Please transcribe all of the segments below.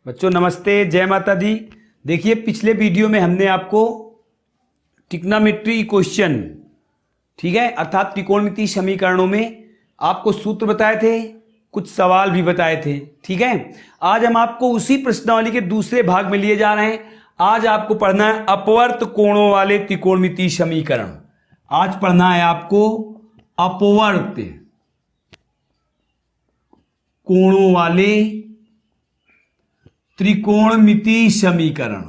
बच्चों नमस्ते, जय माता दी। देखिए पिछले वीडियो में हमने आपको ट्रिग्नोमेट्री क्वेश्चन, ठीक है, अर्थात त्रिकोणमितीय समीकरणों में आपको सूत्र बताए थे, कुछ सवाल भी बताए थे। ठीक है, आज हम आपको उसी प्रश्नावली के दूसरे भाग में लिए जा रहे हैं। आज आपको पढ़ना है अपवर्त कोणों वाले त्रिकोणमितीय समीकरण। आज पढ़ना है आपको अपवर्त कोणों वाले त्रिकोणमितीय समीकरण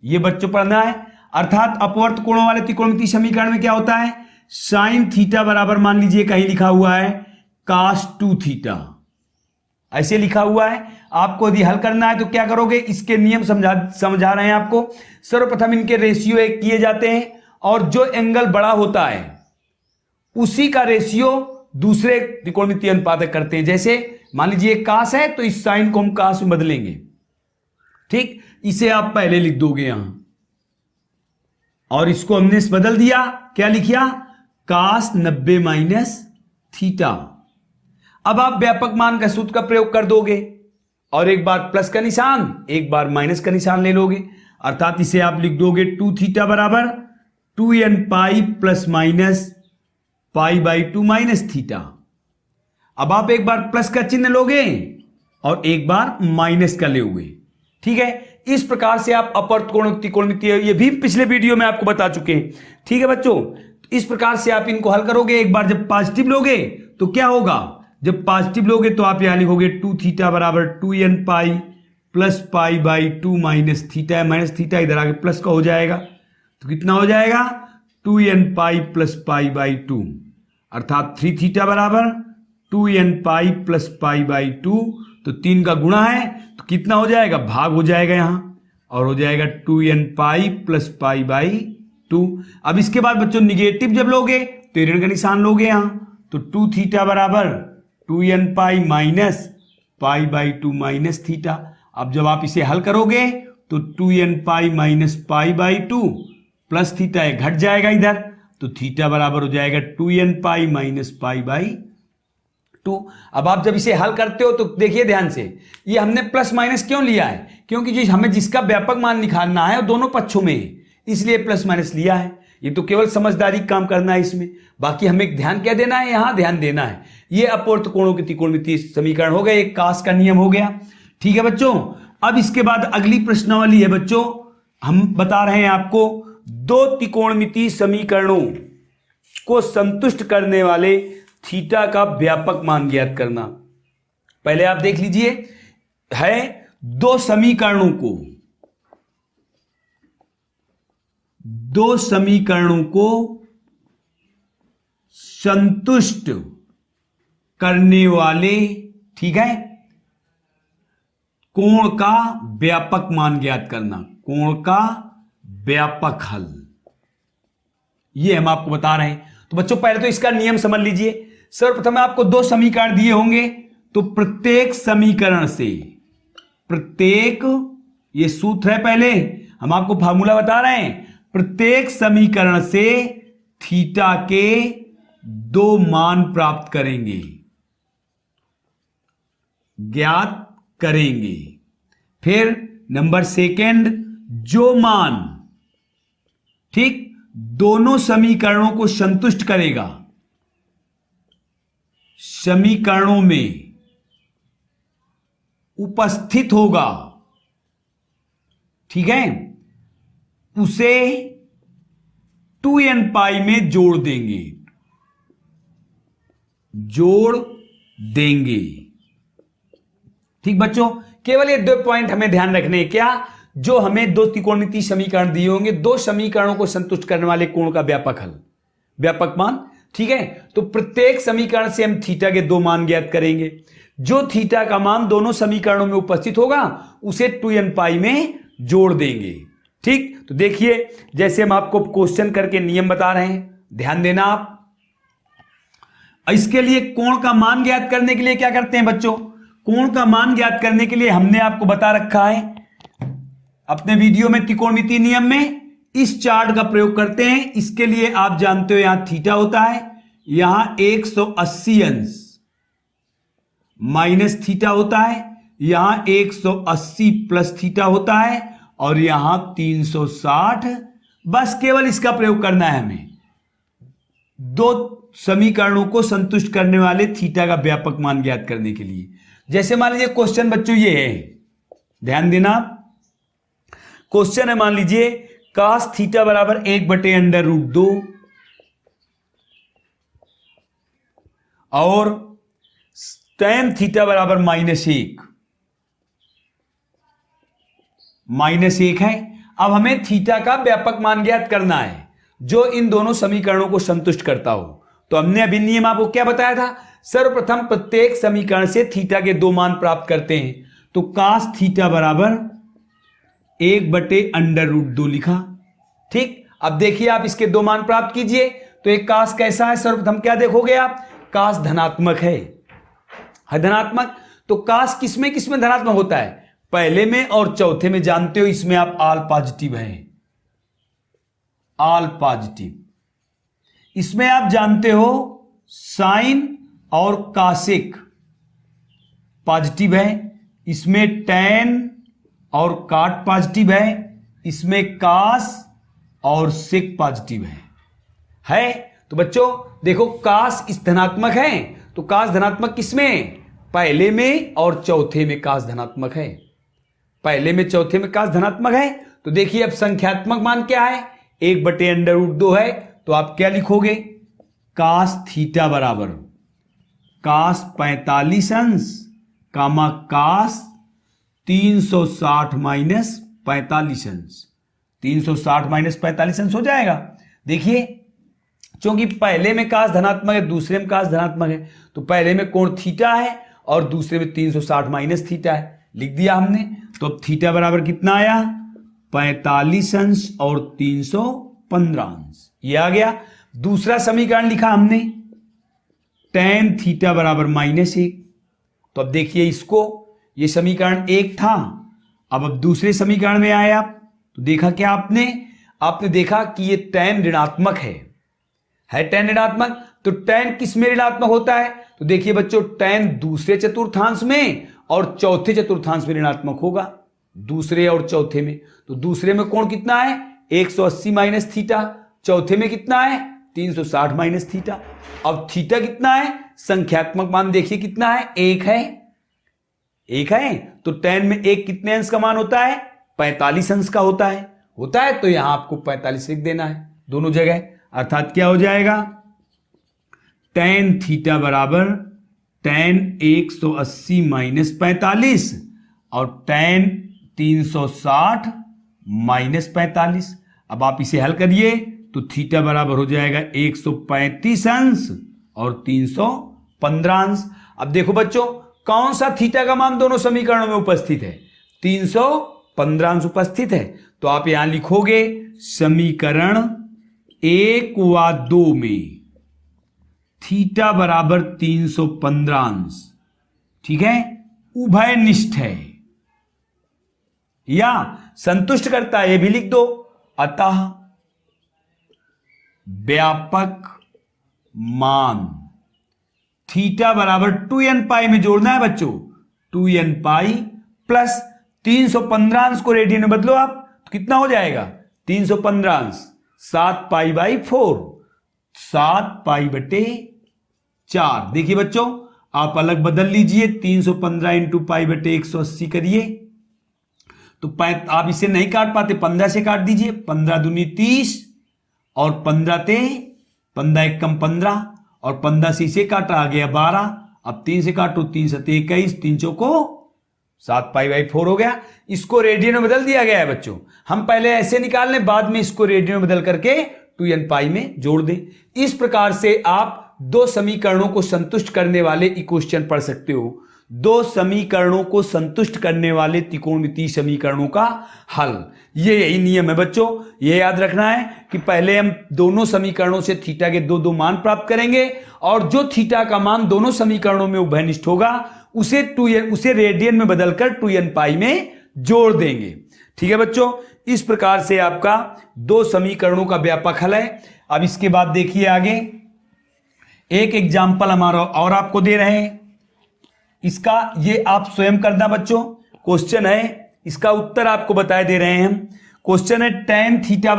ये बच्चों पढ़ना है। अर्थात अपवर्त कोणों वाले त्रिकोणमितीय समीकरण में क्या होता है, साइन थीटा बराबर मान लीजिए कहीं लिखा हुआ है कास 2 थीटा, ऐसे लिखा हुआ है। आपको यदि हल करना है तो क्या करोगे, इसके नियम समझा रहे हैं आपको। सर्वप्रथम इनके रेशियो एक किए जाते हैं और जो एंगल बड़ा होता है उसी का रेशियो दूसरे त्रिकोणमितीय अनुपातक करते हैं। जैसे मान लीजिए कास है तो इस साइन को हम कास में बदलेंगे, ठीक, इसे आप पहले लिख दोगे यहां और इसको हमने बदल दिया, क्या लिखा, कास 90 माइनस थीटा। अब आप व्यापक मान का सूत्र का प्रयोग कर दोगे और एक बार प्लस का निशान एक बार माइनस का निशान ले लोगे। अर्थात इसे आप लिख दोगे 2 थीटा बराबर 2n pi plus minus pi by 2 minus theta. अब आप एक बार प्लस का चिन्ह लोगे और एक बार माइनस का लोगे। ठीक है, इस प्रकार से आप अपवर्त कोण त्रिकोणमितीय, ये भी पिछले वीडियो में आपको बता चुके हैं। ठीक है बच्चों, इस प्रकार से आप इनको हल करोगे। एक बार जब पॉजिटिव लोगे तो क्या होगा, जब पॉजिटिव लोगे तो आप यहां लिखोगे 2 थीटा बराबर 2n pi plus pi by 2 minus theta. Minus theta इधर आगे प्लस का हो जाएगा तो कितना हो जाएगा 2n pi plus pi by 2, अर्थात 3 थीटा बराबर 2n pi plus pi by 2। तो 3 का गुणा है तो कितना हो जाएगा, भाग हो जाएगा यहां और हो जाएगा 2n pi plus pi by 2। अब इसके बाद बच्चों निगेटिव जब लोगे तो ऋण का निशान लोगे यहां, तो 2 थीटा बराबर 2n pi minus pi by 2 minus theta. अब जब आप इसे हल करोगे तो 2n pi minus pi by 2 plus theta है घट जाएगा इधर, तो थीटा बराबर हो जाएगा 2n pi minus pi by 2। अब आप जब इसे हल करते हो तो देखिए ध्यान से, ये हमने प्लस माइनस क्यों लिया है, क्योंकि हमें जिसका व्यापक मान निकालना है वो दोनों पक्षों में है, इसलिए प्लस माइनस लिया है। ये तो केवल समझदारी काम करना है इसमें, बाकी हमें ध्यान क्या देना है, यहां ध्यान देना है। ये अपवर्त कोणों के त्रिकोणमितीय समीकरण हो गए, एक कास का नियम हो गया। ठीक है बच्चों, अब इसके बाद अगली प्रश्नावली है बच्चों, हम बता रहे हैं आपको दो त्रिकोणमितीय समीकरणों को संतुष्ट करने वाले थीटा का व्यापक मान ज्ञात करना। पहले आप देख लीजिए, है दो समीकरणों को संतुष्ट करने वाले, ठीक है, कोण का व्यापक मान ज्ञात करना, कोण का व्यापक हल, ये हम आपको बता रहे हैं। तो बच्चों पहले तो इसका नियम समझ लीजिए। सर्वप्रथम आपको दो समीकरण दिए होंगे तो प्रत्येक समीकरण से, प्रत्येक, ये सूत्र है, पहले हम आपको फार्मूला बता रहे हैं, प्रत्येक समीकरण से थीटा के दो मान प्राप्त करेंगे, ज्ञात करेंगे। फिर नंबर सेकंड, जो मान, ठीक, दोनों समीकरणों को संतुष्ट करेगा, समीकरणों में उपस्थित होगा, ठीक है, उसे 2n पाई में जोड़ देंगे, ठीक बच्चों, केवल ये 2 पॉइंट हमें ध्यान रखने हैं। क्या, जो हमें दो त्रिकोणमितीय समीकरण दिए होंगे, दो समीकरणों को संतुष्ट करने वाले कोण का व्यापक हल, व्यापक मान, ठीक है। तो प्रत्येक समीकरण से हम थीटा के दो मान ज्ञात करेंगे, जो थीटा का मान दोनों समीकरणों में उपस्थित होगा उसे 2n पाई में जोड़ देंगे। ठीक, तो देखिए जैसे हम आपको क्वेश्चन करके नियम बता रहे हैं, ध्यान देना आप। इसके लिए कोण का मान ज्ञात करने के लिए क्या करते हैं बच्चों, कोण का मान ज्ञात करने के लिए हमने आपको बता रखा है अपने वीडियो में, त्रिकोणमितीय नियम में इस चार्ट का प्रयोग करते हैं। इसके लिए आप जानते हो यहां थीटा होता है, यहां 180 अंश माइनस थीटा होता है, यहां 180 प्लस थीटा होता है और यहां 360। बस केवल इसका प्रयोग करना है हमें, दो समीकरणों को संतुष्ट करने वाले थीटा का व्यापक मान ज्ञात करने के लिए। जैसे मान लीजिए क्वेश्चन बच्चों ये है, ध्यान देना, क्वेश्चन है मान लीजिए कास थीटा बराबर 1/√2 और tan थीटा बराबर -1 है। अब हमें थीटा का व्यापक मान ज्ञात करना है जो इन दोनों समीकरणों को संतुष्ट करता हो। तो हमने अभी नियम आपको क्या बताया था, सर्वप्रथम प्रत्येक समीकरण से थीटा के दो मान प्राप्त करते हैं। तो कास थीटा बराबर 1/√2 लिखा। ठीक, अब देखिए आप इसके दो मान प्राप्त कीजिए। तो एक कास कैसा है, सर्वप्रथम क्या देखोगे आप, कास धनात्मक है धनात्मक। तो कास किसमें किसमें धनात्मक होता है, पहले में और चौथे में। जानते हो इसमें आप ऑल पॉजिटिव है, ऑल पॉजिटिव। इसमें आप जानते हो साइन और कासिक पॉजिटिव है, इसमें टैन और काट पॉजिटिव है, इसमें कास और सेक पॉजिटिव है। तो बच्चों देखो कास इस धनात्मक है, तो कास धनात्मक किसमें, पहले में और चौथे में कास धनात्मक है, पहले में चौथे में कास धनात्मक है। तो देखिए अब संख्यात्मक मान क्या है, 1/√2 है। तो आप क्या लिखोगे, कास थीटा बराबर कास 45 अंश कामा कास 360 माइनस 45 अंश, 360 माइनस 45 अंश हो जाएगा। देखिए क्योंकि पहले में कास धनात्मक है, दूसरे में कास धनात्मक है, तो पहले में कोण थीटा है और दूसरे में 360 माइनस थीटा है, लिख दिया हमने। तो अब थीटा बराबर कितना आया, 45 अंश और 315 अंश, ये आ गया। दूसरा समीकरण लिखा हमने, tan थीटा बराबर -1। तो अब देखिए इसको, ये समीकरण 1 था, अब दूसरे समीकरण में आए आप, तो देखा क्या आपने देखा कि ये tan ऋणात्मक है tan ऋणात्मक। तो tan किस में ऋणात्मक होता है, तो देखिए बच्चों tan दूसरे चतुर्थांश में और चौथे चतुर्थांश में ऋणात्मक होगा, दूसरे और चौथे में। तो दूसरे में कोण कितना है, 180 माइनस थीटा, चौथे में कितना है, 360 माइनस थीटा। अब थीटा कितना है, संख्यात्मक मान देखिए कितना है, 1 है। तो tan में 1 कितने अंश का मान होता है, 45 अंश का होता है। तो यहां आपको 45 लिख देना है दोनों जगह, अर्थात क्या हो जाएगा, tan थीटा बराबर tan 180 माइनस 45 और tan 360 माइनस 45। अब आप इसे हल करिए तो थीटा बराबर हो जाएगा 135 अंश और 315 अंश। अब देखो बच्चों कौन सा थीटा का मान दोनों समीकरणों में उपस्थित है, 315 अंश उपस्थित है। तो आप यहां लिखोगे समीकरण 1 व 2 में थीटा बराबर 315 अंश, ठीक है, उभयनिष्ठ है या संतुष्ट करता है, ये भी लिख दो। अतः व्यापक मान थीटा बराबर 2n पाई में जोड़ना है बच्चों, 2n पाई प्लस 315 अंश को रेडियन में बदलो आप, तो कितना हो जाएगा, 315 अंश 7 पाई/4, 7 पाई/4। देखिए बच्चों आप अलग बदल लीजिए, 315 इंटू पाई/180 करिए, तो आप इसे नहीं काट पाते, 15 से काट दीजिए, 15 दूनी 30 और 15 ते 15 एक कम 15 और 15 से इसे काटा आ गया 12। अब 3 से काटो, 3 7 21, 3 चौको 7 पाई/4 हो गया। इसको रेडियन में बदल दिया गया है बच्चों, हम पहले ऐसे निकाल लें, बाद में इसको रेडियन में बदल करके 2n पाई में जोड़ दें। इस प्रकार से आप दो समीकरणों को संतुष्ट करने वाले इक्वेशन पढ़ सकते हो, दो समीकरणों को संतुष्ट करने वाले त्रिकोणमितीय समीकरणों का हल। ये यही नियम है बच्चों, ये याद रखना है कि पहले हम दोनों समीकरणों से थीटा के दो मान प्राप्त करेंगे और जो थीटा का मान दोनों समीकरणों में उभयनिष्ठ होगा उसे रेडियन में बदलकर 2n पाई में जोड़ देंगे। ठीक है बच्चों, इस प्रकार से आपका दो समीकरणों का व्यापक हल है। अब इसके बाद देखिए आगे एक एग्जाम्पल हमारा और आपको दे रहे हैं। इसका ये आप स्वयं करना बच्चों। क्वेश्चन है, इसका उत्तर आपको बताए दे रहे हैं हम। क्वेश्चन है tan थीटा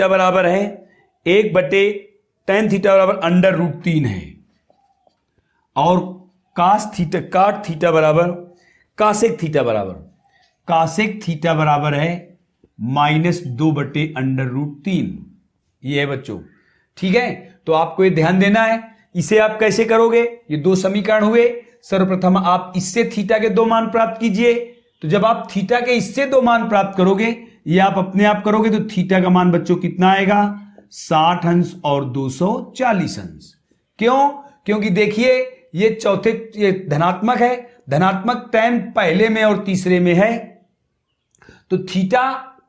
बराबर है 1/tan थीटा बराबर √3 है, और काट थीटा बराबर कासेक थीटा बराबर है -2/√3। ये है बच्चों, ठीक है। तो आपको ये ध्यान देना है। इसे आप कैसे करोगे? ये दो समीकरण हुए। सर्वप्रथम आप इससे थीटा के दो मान प्राप्त कीजिए। तो जब आप थीटा के इससे दो मान प्राप्त करोगे, ये आप अपने आप करोगे, तो थीटा का मान बच्चों कितना आएगा? 60 अंश और 240 अंश। क्यों? क्योंकि देखिए ये धनात्मक है, धनात्मक tan पहले में और तीसरे में है, तो थीटा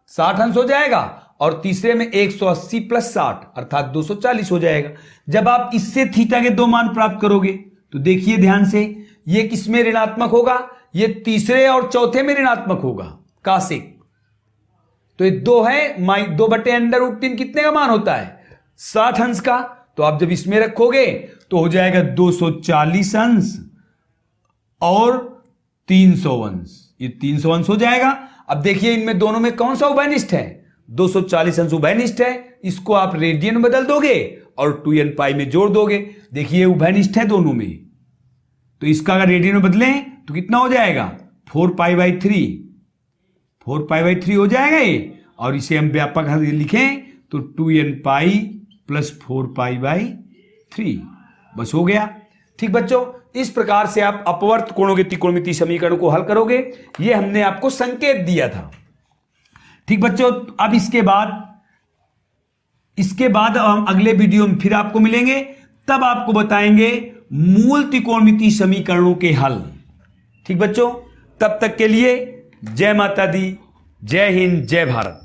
60 अंश हो जाएगा और तीसरे में 180 + 60 अर्थात 240 हो जाएगा। जब आप इससे थीटा के दो मान प्राप्त करोगे, तो देखिए ध्यान से, ये किस में ऋणात्मक होगा? ये तीसरे और चौथे में ऋणात्मक होगा, कासेक। तो ये 2 है, 2/√3 कितने का मान होता है? 60 अंश का। तो आप जब इसमें रखोगे तो हो जाएगा 240 अंश और 300 अंश। ये 300 अंश हो जाएगा। अब देखिए इनमें दोनों में कौन सा उभयनिष्ठ है? 240 अंश उभयनिष्ठ है। इसको आप रेडियन में बदल दोगे और 2n पाई में जोड़ दोगे। देखिए उभयनिष्ठ है दोनों में, तो इसका अगर रेडियन में बदलें तो कितना हो जाएगा? 4π/3 हो जाएगा ये। और इसे हम व्यापक लिखें तो 2n पाई + 4π/3 बस हो गया। ठीक बच्चों, इस प्रकार से आप अपवर्त कोणों के त्रिकोणमितीय समीकरण को हल करोगे। ये हमने आपको संकेत दिया था। ठीक बच्चों, अब इसके बाद हम अगले वीडियो में फिर आपको मिलेंगे, तब आपको बताएंगे मूल त्रिकोणमितीय समीकरणों के हल। ठीक बच्चों, तब तक के लिए जय माता दी, जय हिंद, जय भारत।